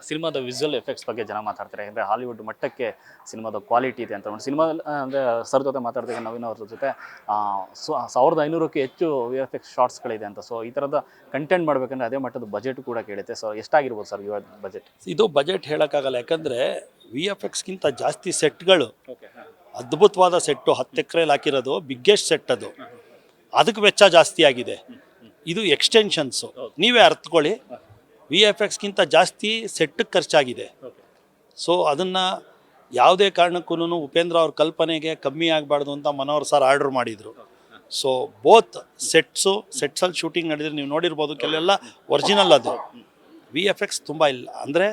ಸಿನಿಮಾದ visual effects ಬಗ್ಗೆ ಜನ ಮಾತಾಡ್ತಾರೆ. ಅಂದರೆ ಹಾಲಿವುಡ್ ಮಟ್ಟಕ್ಕೆ ಸಿನಿಮಾದ ಕ್ವಾಲಿಟಿ ಇದೆ ಅಂತ. ಸಿನಿಮಾ ಅಂದರೆ ಸರ್ ಜೊತೆ ಮಾತಾಡ್ದಾಗ ನವೀನ್ ಅವ್ರ ಜೊತೆ 1500ಕ್ಕೂ ಹೆಚ್ಚು VFX ಶಾರ್ಟ್ಸ್ಗಳಿದೆ ಅಂತ. ಸೊ ಈ ಥರದ ಕಂಟೆಂಟ್ ಮಾಡಬೇಕಂದ್ರೆ ಅದೇ ಮಟ್ಟದ ಬಜೆಟ್ ಕೂಡ ಕೇಳುತ್ತೆ. ಸೊ ಎಷ್ಟಾಗಿರ್ಬೋದು ಸರ್ ಇವಾಗ ಬಜೆಟ್? ಇದು ಬಜೆಟ್ ಹೇಳೋಕ್ಕಾಗಲ್ಲ, ಯಾಕಂದರೆ VFXಗಿಂತ ಜಾಸ್ತಿ ಸೆಟ್ಗಳು, ಅದ್ಭುತವಾದ ಸೆಟ್ಟು 10 ಎಕರೆಯಲ್ಲಿ ಹಾಕಿರೋದು ಬಿಗ್ಗೆಸ್ಟ್ ಸೆಟ್ ಅದು. ಅದಕ್ಕೆ ವೆಚ್ಚ ಜಾಸ್ತಿ ಆಗಿದೆ. ಇದು ಎಕ್ಸ್ಟೆನ್ಷನ್ಸು, ನೀವೇ ಅರ್ಥಕೊಳ್ಳಿ. VFXಗಿಂತ ಜಾಸ್ತಿ ಸೆಟ್ಟಿಗೆ ಖರ್ಚಾಗಿದೆ. ಸೊ ಅದನ್ನು ಯಾವುದೇ ಕಾರಣಕ್ಕೂ ಉಪೇಂದ್ರ ಅವ್ರ ಕಲ್ಪನೆಗೆ ಕಮ್ಮಿ ಆಗಬಾರ್ದು ಅಂತ ಮನೋಹರ್ ಸರ್ ಆರ್ಡ್ರ್ ಮಾಡಿದರು. ಸೊ ಬೋತ್ ಸೆಟ್ಸಲ್ಲಿ ಶೂಟಿಂಗ್ ನಡೆದ್ರೆ ನೀವು ನೋಡಿರ್ಬೋದು, ಕೆಲವೆಲ್ಲ ಒರಿಜಿನಲ್. ಅದು VFX ತುಂಬ ಇಲ್ಲ. ಅಂದರೆ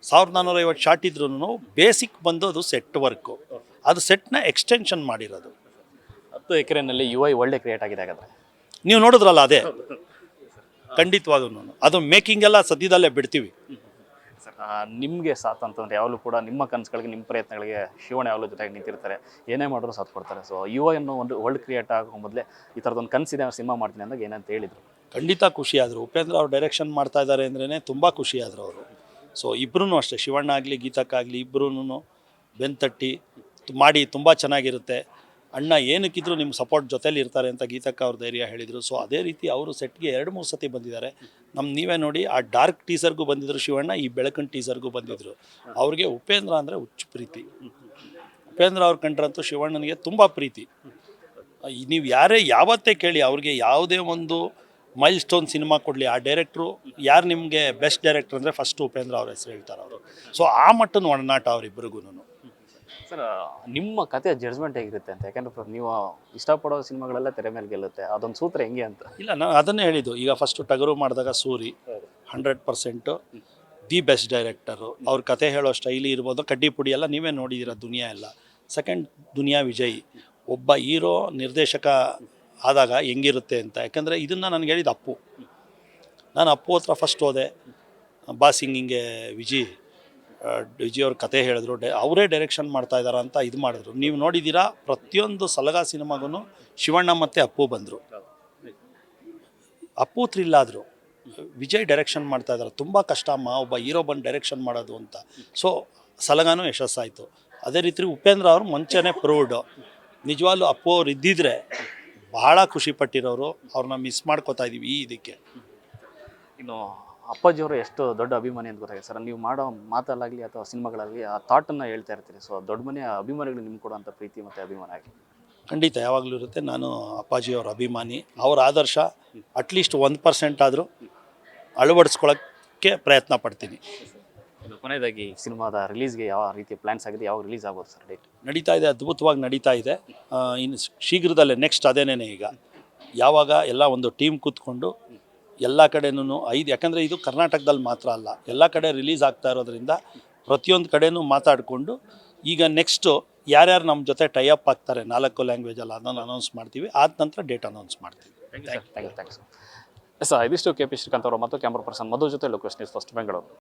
1450 ಶಾರ್ಟ್ ಇದ್ರೂ ಬೇಸಿಕ್ ಬಂದು ಅದು ಸೆಟ್ ವರ್ಕು, ಅದು ಸೆಟ್ನ ಎಕ್ಸ್ಟೆನ್ಷನ್ ಮಾಡಿರೋದು. 10 ಎಕರೆನಲ್ಲಿ UI ಒಳ್ಳೆ ಕ್ರಿಯೇಟ್ ಆಗಿದೆ ಹಾಗಾದರೆ. ನೀವು ನೋಡಿದ್ರಲ್ಲ, ಅದೇ ಖಂಡಿತವಾಗೂ ಅದು ಮೇಕಿಂಗ್ ಎಲ್ಲ ಸದ್ಯದಲ್ಲೇ ಬಿಡ್ತೀವಿ. ಸರ್ ನಿಮಗೆ ಸಾಥ್ ಅಂತಂದರೆ ಯಾವಾಗಲೂ ಕೂಡ ನಿಮ್ಮ ಕನಸುಗಳಿಗೆ, ನಿಮ್ಮ ಪ್ರಯತ್ನಗಳಿಗೆ ಶಿವಣ್ಣ ಯಾವಾಗಲೂ ಜೊತೆಗೆ ನಿಂತಿರ್ತಾರೆ. ಏನೇ ಮಾಡಿದ್ರು ಸಾಥ್ ಕೊಡ್ತಾರೆ. ಸೊ UI ಅನ್ನೋ ಒಂದು ವರ್ಲ್ಡ್ ಕ್ರಿಯೇಟ್ ಆಗೋ ಮೊದಲೇ ಈ ಥರದೊಂದು ಕನಸಿದೆ, ಸಿನಿಮಾ ಮಾಡ್ತೀನಿ ಅಂದಾಗ ಏನಂತ ಹೇಳಿದರು? ಖಂಡಿತ ಖುಷಿಯಾದರು. ಉಪೇಂದ್ರ ಅವ್ರು ಡೈರೆಕ್ಷನ್ ಮಾಡ್ತಾ ಇದ್ದಾರೆ ಅಂದ್ರೇ ತುಂಬ ಖುಷಿಯಾದರು ಅವರು. ಸೊ ಇಬ್ಬರೂ ಅಷ್ಟೇ, ಶಿವಣ್ಣ ಆಗಲಿ ಗೀತಕ್ಕಾಗಲಿ, ಇಬ್ಬರೂ ಬೆನ್ತಟ್ಟಿ ಮಾಡಿ ತುಂಬ ಚೆನ್ನಾಗಿರುತ್ತೆ ಅಣ್ಣ, ಏನಕ್ಕಿದ್ರು ನಿಮ್ಮ ಸಪೋರ್ಟ್ ಜೊತೇಲಿ ಇರ್ತಾರೆ ಅಂತ ಗೀತಕ್ಕ ಅವ್ರ ಧೈರ್ಯ ಹೇಳಿದರು. ಸೊ ಅದೇ ರೀತಿ ಅವರು ಸೆಟ್ಗೆ 2-3 ಸತಿ ಬಂದಿದ್ದಾರೆ. ನೀವೇ ನೋಡಿ, ಆ ಡಾರ್ಕ್ ಟೀಸರ್ಗೂ ಬಂದಿದ್ದರು ಶಿವಣ್ಣ, ಈ ಬೆಳಕನ್ ಟೀಸರ್ಗೂ ಬಂದಿದ್ದರು. ಅವ್ರಿಗೆ ಉಪೇಂದ್ರ ಅಂದರೆ ಹುಚ್ಚು ಪ್ರೀತಿ. ಉಪೇಂದ್ರ ಅವ್ರ ಕಂಡ್ರಂತೂ ಶಿವಣ್ಣನಿಗೆ ತುಂಬ ಪ್ರೀತಿ. ನೀವು ಯಾವತ್ತೇ ಕೇಳಿ, ಅವ್ರಿಗೆ ಯಾವುದೇ ಒಂದು ಮೈಲ್ ಸ್ಟೋನ್ ಸಿನಿಮಾ ಕೊಡಲಿ, ಆ ಡೈರೆಕ್ಟ್ರು ಯಾರು ನಿಮಗೆ ಬೆಸ್ಟ್ ಡೈರೆಕ್ಟ್ರ್ ಅಂದರೆ ಫಸ್ಟು ಉಪೇಂದ್ರ ಅವ್ರ ಹೆಸರು ಹೇಳ್ತಾರೆ ಅವರು. ಸೊ ಆ ಮಟ್ಟದ ಒಡನಾಟ ಅವರಿಬ್ಬರಿಗೂ. ಸರ್ ನಿಮ್ಮ ಕತೆ ಜಡ್ಜ್ಮೆಂಟ್ ಹೇಗಿರುತ್ತೆ ಅಂತ? ಯಾಕೆಂದ್ರೆ ನೀವು ಇಷ್ಟಪಡೋ ಸಿನಿಮಾಗಳೆಲ್ಲ ತೆರೆ ಮೇಲೆ ಗೆಲ್ಲುತ್ತೆ, ಅದೊಂದು ಸೂತ್ರ ಹೆಂಗೆ ಅಂತ? ಇಲ್ಲ, ನಾನು ಅದನ್ನೇ ಹೇಳಿದ್ದು. ಈಗ ಫಸ್ಟು ಟಗರು ಮಾಡಿದಾಗ ಸೂರಿ 100% ದಿ ಬೆಸ್ಟ್ ಡೈರೆಕ್ಟರು. ಅವ್ರ ಕತೆ ಹೇಳೋ ಶೈಲಿ ಇರ್ಬೋದು, ಕಡ್ಡಿ ಪುಡಿ ಎಲ್ಲ ನೀವೇ ನೋಡಿದ್ದೀರ, ದುನಿಯಾ ಎಲ್ಲ. ಸೆಕೆಂಡ್ ದುನಿಯಾ ವಿಜಯ್, ಒಬ್ಬ ಹೀರೋ ನಿರ್ದೇಶಕ ಆದಾಗ ಹೆಂಗಿರುತ್ತೆ ಅಂತ. ಯಾಕಂದರೆ ಇದನ್ನು ನನಗೆ ಹೇಳಿದ್ದು ಅಪ್ಪು. ನಾನು ಅಪ್ಪು ಹತ್ರ ಫಸ್ಟ್ ಹೋದೆ, ಹಿಂಗೆ ವಿಜಯ್ ಅವ್ರ ಕತೆ ಹೇಳಿದ್ರು, ಅವರೇ ಡೈರೆಕ್ಷನ್ ಮಾಡ್ತಾ ಇದ್ದಾರೆ ಅಂತ ಇದು ಮಾಡಿದ್ರು. ನೀವು ನೋಡಿದ್ದೀರಾ, ಪ್ರತಿಯೊಂದು ಸಲಗಾ ಸಿನಿಮಾಗೂ ಶಿವಣ್ಣ ಮತ್ತು ಅಪ್ಪು ಬಂದರು. ಅಪ್ಪು ಥ್ರಿಲ್ ಆದರು, ವಿಜಯ್ ಡೈರೆಕ್ಷನ್ ಮಾಡ್ತಾ ಇದ್ದಾರೆ. ತುಂಬ ಕಷ್ಟ ಅಮ್ಮ ಒಬ್ಬ ಹೀರೋ ಬಂದು ಡೈರೆಕ್ಷನ್ ಮಾಡೋದು ಅಂತ. ಸೊ ಸಲಗಾನೂ ಯಶಸ್ಸಾಯಿತು. ಅದೇ ರೀತಿ ಉಪೇಂದ್ರ ಅವರು ಮುಂಚೆನೇ ಪ್ರೌಢ. ನಿಜವಾಗ್ಲೂ ಅಪ್ಪು ಅವ್ರು ಇದ್ದಿದ್ರೆ ಭಾಳ ಖುಷಿಪಟ್ಟಿರೋರು. ಅವ್ರನ್ನ ಮಿಸ್ ಮಾಡ್ಕೋತಾ ಇದ್ದೀವಿ ಈ ಇದಕ್ಕೆ. ಇನ್ನು ಅಪ್ಪಾಜಿಯವರು ಎಷ್ಟು ದೊಡ್ಡ ಅಭಿಮಾನಿ ಅಂತ ಗೊತ್ತಾಗಿದೆ ಸರ್. ನೀವು ಮಾಡೋ ಮಾತಲ್ಲಾಗಲಿ ಅಥವಾ ಸಿನಿಮಾಗಳಾಗಲಿ ಆ ಥಾಟನ್ನು ಹೇಳ್ತಾ ಇರ್ತೀರಿ. ಸೊ ದೊಡ್ಡ ಮನೆಯ ಅಭಿಮಾನಿಗಳು ನಿಮ್ಗೆ ಕೊಡುವಂಥ ಪ್ರೀತಿ ಮತ್ತು ಅಭಿಮಾನ ಆಗಿ ಖಂಡಿತ ಯಾವಾಗಲೂ ಇರುತ್ತೆ. ನಾನು ಅಪ್ಪಾಜಿಯವ್ರ ಅಭಿಮಾನಿ. ಅವ್ರ ಆದರ್ಶ ಅಟ್ಲೀಸ್ಟ್ 1% ಆದರೂ ಅಳವಡಿಸ್ಕೊಳ್ಳೋಕ್ಕೆ ಪ್ರಯತ್ನ ಪಡ್ತೀನಿ. ಇನ್ನು ಕೊನೆಯದಾಗಿ ಸಿನಿಮಾದ ರಿಲೀಸ್ಗೆ ಯಾವ ರೀತಿ ಪ್ಲ್ಯಾನ್ಸ್ ಆಗಿದೆ? ಯಾವಾಗ ರಿಲೀಸ್ ಆಗ್ಬೋದು ಸರ್ ಡೇಟ್? ನಡೀತಾ ಇದೆ, ಅದ್ಭುತವಾಗಿ ನಡೀತಾ ಇದೆ. ಇನ್ನು ಶೀಘ್ರದಲ್ಲೇ ನೆಕ್ಸ್ಟ್ ಅದೇನೇ. ಈಗ ಯಾವಾಗ ಎಲ್ಲ ಒಂದು ಟೀಮ್ ಕೂತ್ಕೊಂಡು ಎಲ್ಲ ಕಡೆನೂ ಯಾಕಂದರೆ ಇದು ಕರ್ನಾಟಕದಲ್ಲಿ ಮಾತ್ರ ಅಲ್ಲ, ಎಲ್ಲ ಕಡೆ ರಿಲೀಸ್ ಆಗ್ತಾ ಇರೋದ್ರಿಂದ ಪ್ರತಿಯೊಂದು ಕಡೆನೂ ಮಾತಾಡಿಕೊಂಡು ಈಗ ನೆಕ್ಸ್ಟು ಯಾರ್ಯಾರು ನಮ್ಮ ಜೊತೆ ಟೈಅಪ್ ಆಗ್ತಾರೆ 4 ಲ್ಯಾಂಗ್ವೇಜಲ್ಲಿ, ಅದನ್ನು ಅನೌನ್ಸ್ ಮಾಡ್ತೀವಿ. ಆದ ನಂತರ ಡೇಟ್ ಅನೌನ್ಸ್ ಮಾಡ್ತೀವಿ. Thank you sir. ಇದಿಷ್ಟು KP ಶ್ರೀಕಾಂತ್ ಅವರು ಮತ್ತು ಕ್ಯಾಮ್ರಾ ಪರ್ಸನ್ ಮಧು ಜೊತೆ ಲೋಕೇಶ್ ನ್ಯೂಸ್ ಫಸ್ಟ್ ಬೆಂಗಳೂರು.